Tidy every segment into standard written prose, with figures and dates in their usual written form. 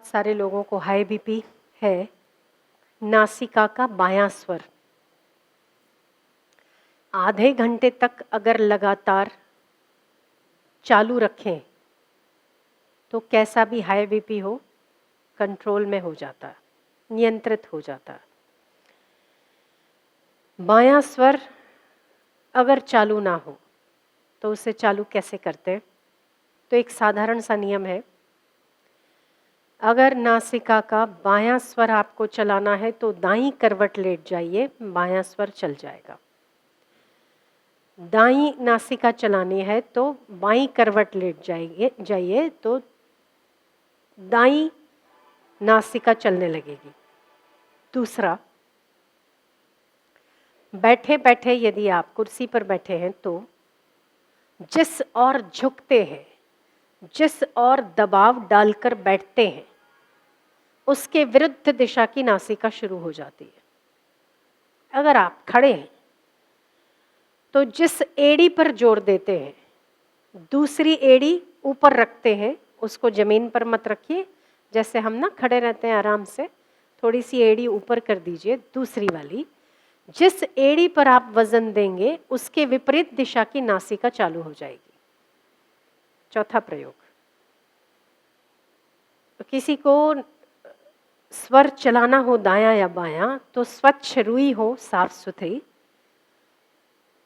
सारे लोगों को हाई बीपी है। नासिका का बायां स्वर आधे घंटे तक अगर लगातार चालू रखें तो कैसा भी हाई बीपी हो कंट्रोल में हो जाता है, नियंत्रित हो जाता है। बायां स्वर अगर चालू ना हो तो उसे चालू कैसे करते हैं? तो एक साधारण सा नियम है, अगर नासिका का बायां स्वर आपको चलाना है तो दाईं करवट लेट जाइए, बायां स्वर चल जाएगा। दाईं नासिका चलानी है तो बाईं करवट लेट जाइए तो दाईं नासिका चलने लगेगी। दूसरा, बैठे बैठे यदि आप कुर्सी पर बैठे हैं तो जिस और झुकते हैं, जिस और दबाव डालकर बैठते हैं, उसके विरुद्ध दिशा की नासिका शुरू हो जाती है। अगर आप खड़े हैं तो जिस एड़ी पर जोर देते हैं, दूसरी एड़ी ऊपर रखते हैं, उसको जमीन पर मत रखिए। जैसे हम ना खड़े रहते हैं आराम से, थोड़ी सी एड़ी ऊपर कर दीजिए, दूसरी वाली। जिस एड़ी पर आप वजन देंगे उसके विपरीत दिशा की नासिका चालू हो जाएगी। चौथा प्रयोग, तो किसी को स्वर चलाना हो दायां या बायां तो स्वच्छ रुई हो, साफ सुथरी,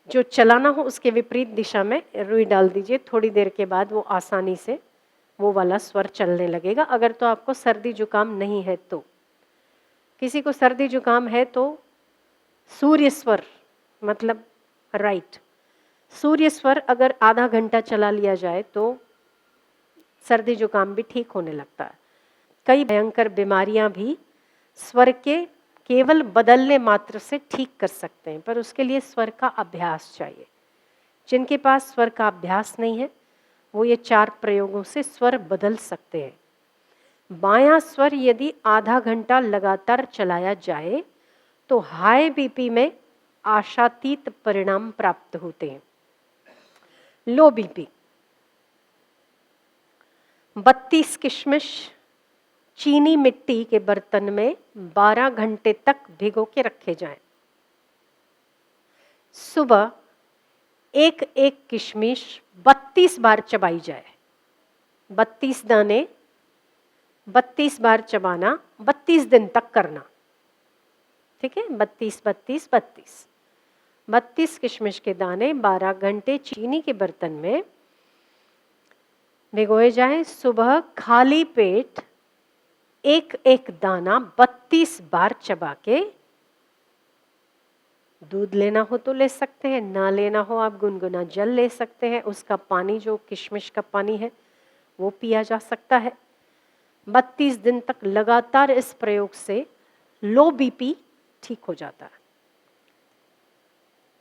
जो चलाना हो उसके विपरीत दिशा में रुई डाल दीजिए। थोड़ी देर के बाद वो आसानी से वो वाला स्वर चलने लगेगा। अगर तो आपको सर्दी जुकाम नहीं है तो, किसी को सर्दी जुकाम है तो सूर्य स्वर मतलब राइट, सूर्य स्वर अगर आधा घंटा चला लिया जाए तो सर्दी जुकाम भी ठीक होने लगता है। कई भयंकर बीमारियां भी स्वर के केवल बदलने मात्र से ठीक कर सकते हैं, पर उसके लिए स्वर का अभ्यास चाहिए। जिनके पास स्वर का अभ्यास नहीं है वो ये 4 प्रयोगों से स्वर बदल सकते हैं। बायां स्वर यदि आधा घंटा लगातार चलाया जाए तो हाई बीपी में आशातीत परिणाम प्राप्त होते हैं। लो बीपी, 32 किशमिश चीनी मिट्टी के बर्तन में 12 घंटे तक भिगो के रखे जाएं। सुबह एक एक किशमिश 32 बार चबाई जाए। 32 दाने 32 बार चबाना, 32 दिन तक करना। ठीक है, 32 32 32 32 किशमिश के दाने 12 घंटे चीनी के बर्तन में भिगोए जाएं। सुबह खाली पेट एक एक दाना 32 बार चबा के, दूध लेना हो तो ले सकते हैं, ना लेना हो आप गुनगुना जल ले सकते हैं। उसका पानी जो किशमिश का पानी है वो पिया जा सकता है। 32 दिन तक लगातार इस प्रयोग से लो बीपी ठीक हो जाता है।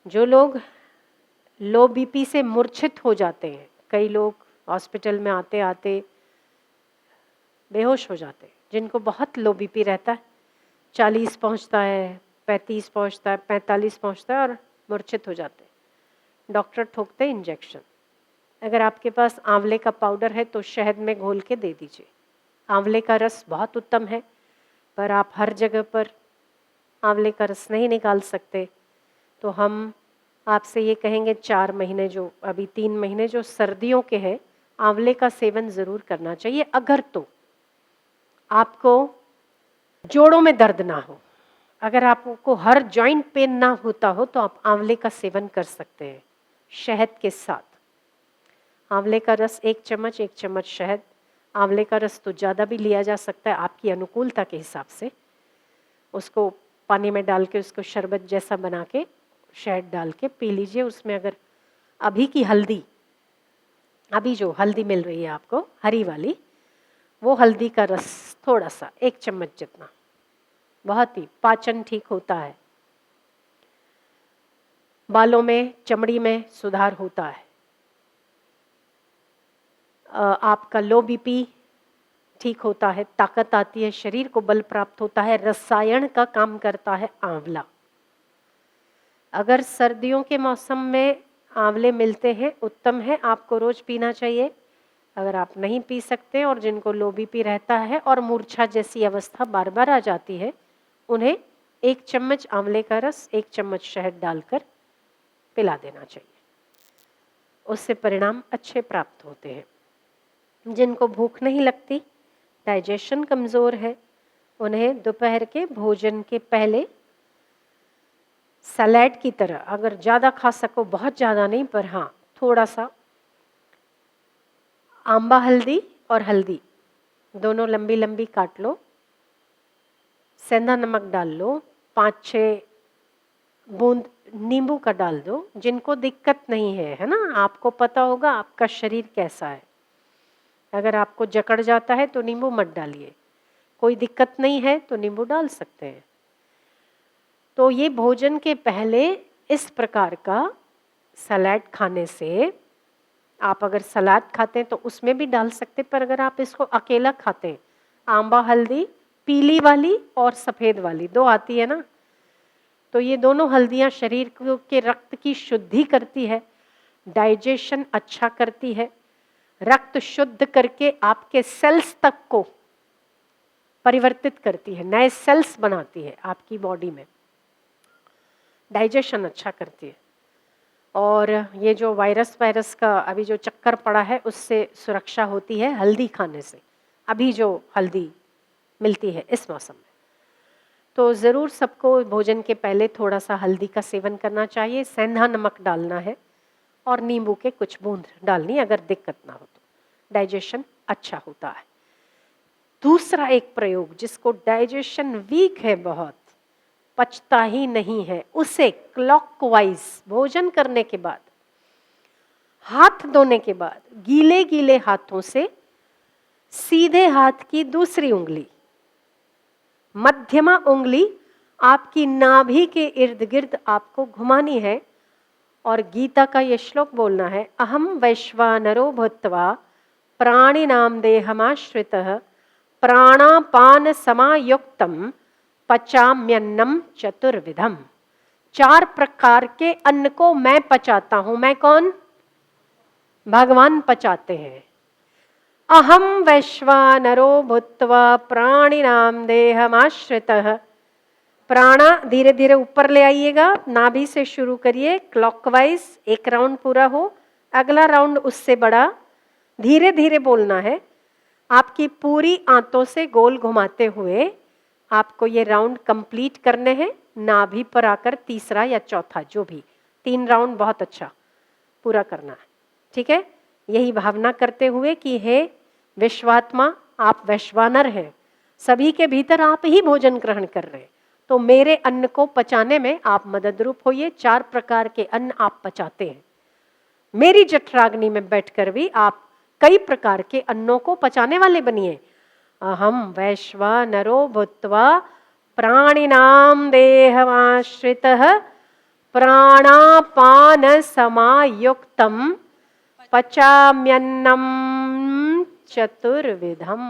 जो लोग लो बीपी से मूर्छित हो जाते हैं, कई लोग हॉस्पिटल में आते आते बेहोश हो जाते हैं, जिनको बहुत लो बीपी रहता है, 40 पहुंचता है, 35 पहुंचता है, 45 पहुंचता है और मूर्छित हो जाते हैं। डॉक्टर ठोकते हैं इंजेक्शन। अगर आपके पास आंवले का पाउडर है तो शहद में घोल के दे दीजिए। आंवले का रस बहुत उत्तम है, पर आप हर जगह पर आंवले का रस नहीं निकाल सकते, तो हम आपसे ये कहेंगे 4 महीने, जो अभी 3 महीने जो सर्दियों के हैं, आंवले का सेवन ज़रूर करना चाहिए। अगर तो आपको जोड़ों में दर्द ना हो, अगर आपको हर जॉइंट पेन ना होता हो तो आप आंवले का सेवन कर सकते हैं शहद के साथ। आंवले का रस 1 चम्मच, 1 चम्मच शहद। आंवले का रस तो ज़्यादा भी लिया जा सकता है आपकी अनुकूलता के हिसाब से। उसको पानी में डाल के उसको शरबत जैसा बना के शहद डाल के पी लीजिए। उसमें अगर अभी की हल्दी, अभी जो हल्दी मिल रही है आपको हरी वाली, वो हल्दी का रस थोड़ा सा 1 चम्मच जितना, बहुत ही पाचन ठीक होता है। बालों में, चमड़ी में सुधार होता है। आपका लो बीपी ठीक होता है, ताकत आती है, शरीर को बल प्राप्त होता है। रसायन का काम करता है आंवला। अगर सर्दियों के मौसम में आंवले मिलते हैं, उत्तम है, आपको रोज पीना चाहिए। अगर आप नहीं पी सकते और जिनको लो बीपी रहता है और मूर्छा जैसी अवस्था बार बार आ जाती है, उन्हें 1 चम्मच आंवले का रस 1 चम्मच शहद डालकर पिला देना चाहिए। उससे परिणाम अच्छे प्राप्त होते हैं। जिनको भूख नहीं लगती, डाइजेशन कमज़ोर है, उन्हें दोपहर के भोजन के पहले सलाद की तरह, अगर ज़्यादा खा सको, बहुत ज़्यादा नहीं पर हाँ थोड़ा सा, आंबा हल्दी और हल्दी दोनों लंबी लंबी काट लो, सेंधा नमक डाल लो, 5-6 बूंद नींबू का डाल दो। जिनको दिक्कत नहीं है ना, आपको पता होगा आपका शरीर कैसा है। अगर आपको जकड़ जाता है तो नींबू मत डालिए, कोई दिक्कत नहीं है तो नींबू डाल सकते हैं। तो ये भोजन के पहले इस प्रकार का सलाद खाने से, आप अगर सलाद खाते हैं तो उसमें भी डाल सकते, पर अगर आप इसको अकेला खाते हैं, आंबा हल्दी पीली वाली और सफ़ेद वाली 2 आती है ना, तो ये दोनों हल्दियाँ शरीर के रक्त की शुद्धि करती है, डाइजेशन अच्छा करती है, रक्त शुद्ध करके आपके सेल्स तक को परिवर्तित करती है, नए सेल्स बनाती है आपकी बॉडी में, डाइजेशन अच्छा करती है। और ये जो वायरस का अभी जो चक्कर पड़ा है, उससे सुरक्षा होती है हल्दी खाने से, अभी जो हल्दी मिलती है इस मौसम में। तो ज़रूर सबको भोजन के पहले थोड़ा सा हल्दी का सेवन करना चाहिए, सेंधा नमक डालना है और नींबू के कुछ बूंद डालनी, अगर दिक्कत ना हो तो डाइजेशन अच्छा होता है। दूसरा एक प्रयोग, जिसको डाइजेशन वीक है, बहुत पचता ही नहीं है, उसे क्लॉकवाइज भोजन करने के बाद, हाथ धोने के बाद, गीले गीले हाथों से सीधे हाथ की दूसरी उंगली, मध्यमा उंगली आपकी नाभि के इर्द गिर्द आपको घुमानी है और गीता का ये श्लोक बोलना है, अहम वैश्वानरो भूत्वा प्राणिनाम देहमाश्रितः प्राणापान समायुक्तम पचाम्यन्नम चतुर्विधम। 4 प्रकार के अन्न को मैं पचाता हूं। मैं कौन? भगवान पचाते हैं। अहम वैश्वानरो भूत्वा प्राणिनाम देहमाश्रितः, प्राणा धीरे धीरे ऊपर ले आइएगा, नाभि से शुरू करिए क्लॉकवाइज, 1 राउंड पूरा हो, अगला राउंड उससे बड़ा, धीरे धीरे बोलना है, आपकी पूरी आंतों से गोल घुमाते हुए आपको ये राउंड कंप्लीट करने हैं, नाभि पर आकर तीसरा या चौथा, जो भी 3 राउंड बहुत अच्छा पूरा करना है, ठीक है। यही भावना करते हुए कि हे विश्वात्मा, आप वैश्वानर हैं, सभी के भीतर आप ही भोजन ग्रहण कर रहे हैं, तो मेरे अन्न को पचाने में आप मददरूप होइए। 4 प्रकार के अन्न आप पचाते हैं, मेरी जठराग्नि में बैठकर भी आप कई प्रकार के अन्नों को पचाने वाले बनिए। अहम वैश्वानरो भूत्वा प्राणिनाम देहमाश्रितः प्राणापान समायुक्तम पचाम्यन्नम चतुर्विधम।